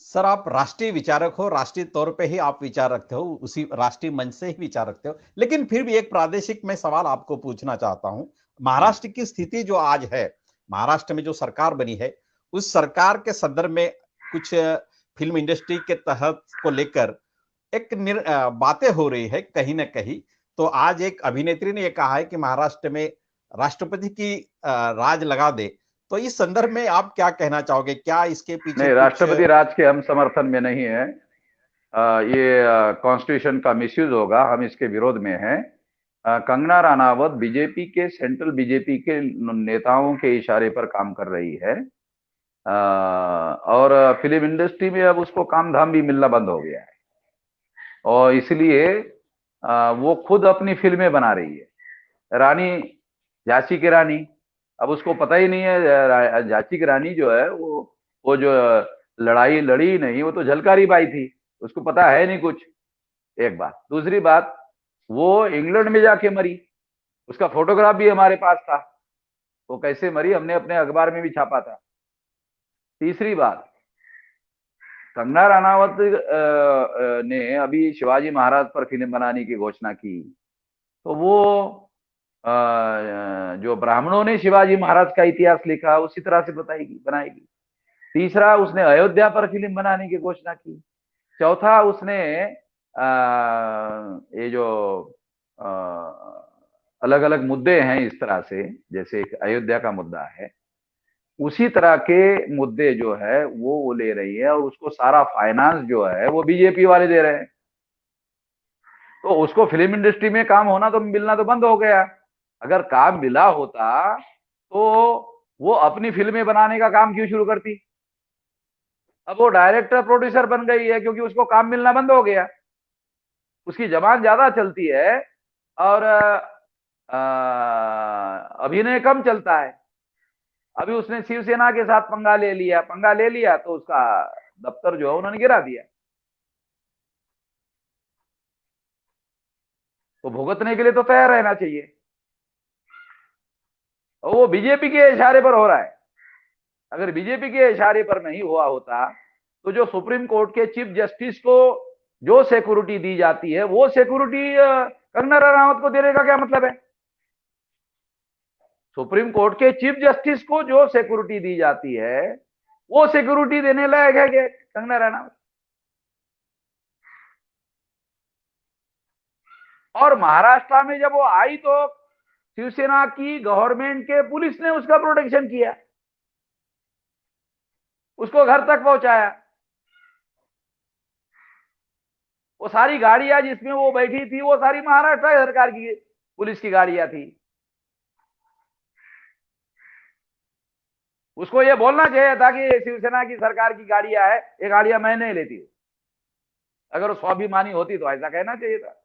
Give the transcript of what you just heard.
Sir, आप राष्ट्रीय विचारक हो, राष्ट्रीय तौर पे ही आप विचार रखते हो, उसी राष्ट्रीय मंच से ही विचार रखते हो। लेकिन फिर भी एक प्रादेशिक मैं सवाल आपको पूछना चाहता हूँ। महाराष्ट्र की स्थिति जो आज है, महाराष्ट्र में जो सरकार बनी है, उस सरकार के संदर्भ में कुछ फिल्म इंडस्ट्री के तहत को लेकर एक बातें हो रही है कहीं ना कहीं। तो आज एक अभिनेत्री ने यह कहा है कि महाराष्ट्र में राष्ट्रपति की राज लगा दे। तो इस संदर्भ में आप क्या कहना चाहोगे? क्या इसके पीछे नहीं, कुछ? राष्ट्रपति राज के हम समर्थन में नहीं है। ये कॉन्स्टिट्यूशन का मिसयूज होगा, हम इसके विरोध में हैं। कंगना रनावत बीजेपी के, सेंट्रल बीजेपी के नेताओं के इशारे पर काम कर रही है। और फिल्म इंडस्ट्री में अब उसको काम धाम भी मिलना बंद हो गया है, और इसलिए वो खुद अपनी फिल्में बना रही है। रानी, झांसी की रानी, अब उसको पता ही नहीं है। झांसी की रानी जो है वो जो लड़ाई लड़ी नहीं, वो तो झलकारी बाई थी, उसको पता है नहीं कुछ। एक बात, दूसरी बात, वो इंग्लैंड में जाके मरी, उसका फोटोग्राफ भी हमारे पास था। वो कैसे मरी हमने अपने अखबार में भी छापा था। तीसरी बात, कंगना रनावत ने अभी शिवाजी महाराज पर फिल्म बनाने की घोषणा की, तो वो जो ब्राह्मणों ने शिवाजी महाराज का इतिहास लिखा उसी तरह से बताएगी, बनाएगी। तीसरा, उसने अयोध्या पर फिल्म बनाने की घोषणा की। चौथा, उसने ये जो अलग अलग मुद्दे हैं इस तरह से, जैसे एक अयोध्या का मुद्दा है, उसी तरह के मुद्दे जो है वो ले रही है, और उसको सारा फाइनेंस जो है वो बीजेपी वाले दे रहे हैं। तो उसको फिल्म इंडस्ट्री में काम होना तो मिलना तो बंद हो गया। अगर काम मिला होता तो वो अपनी फिल्में बनाने का काम क्यों शुरू करती? अब वो डायरेक्टर प्रोड्यूसर बन गई है क्योंकि उसको काम मिलना बंद हो गया, उसकी जबान ज्यादा चलती है और अभिनय कम चलता है। अभी उसने शिवसेना के साथ पंगा ले लिया तो उसका दफ्तर जो है उन्होंने गिरा दिया। तो भुगतने के लिए तो तैयार रहना चाहिए, और वो बीजेपी के इशारे पर हो रहा है। अगर बीजेपी के इशारे पर नहीं हुआ होता तो जो सुप्रीम कोर्ट के चीफ जस्टिस को जो सिक्योरिटी दी जाती है वो सिक्योरिटी कंगना रनावत को देने का क्या मतलब है? सुप्रीम कोर्ट के चीफ जस्टिस को जो सिक्योरिटी दी जाती है वो सिक्योरिटी देने लायक है क्या कंगना रनावत? और महाराष्ट्र में जब वो आई तो शिवसेना की गवर्नमेंट के पुलिस ने उसका प्रोटेक्शन किया, उसको घर तक पहुंचाया। वो सारी गाड़ियां जिसमें वो बैठी थी वो सारी महाराष्ट्र सरकार की पुलिस की गाड़ियां थी। उसको ये बोलना चाहिए था कि शिवसेना की सरकार की गाड़ियां है, ये गाड़ियां मैं नहीं लेती। अगर वो स्वाभिमानी होती तो ऐसा कहना चाहिए था।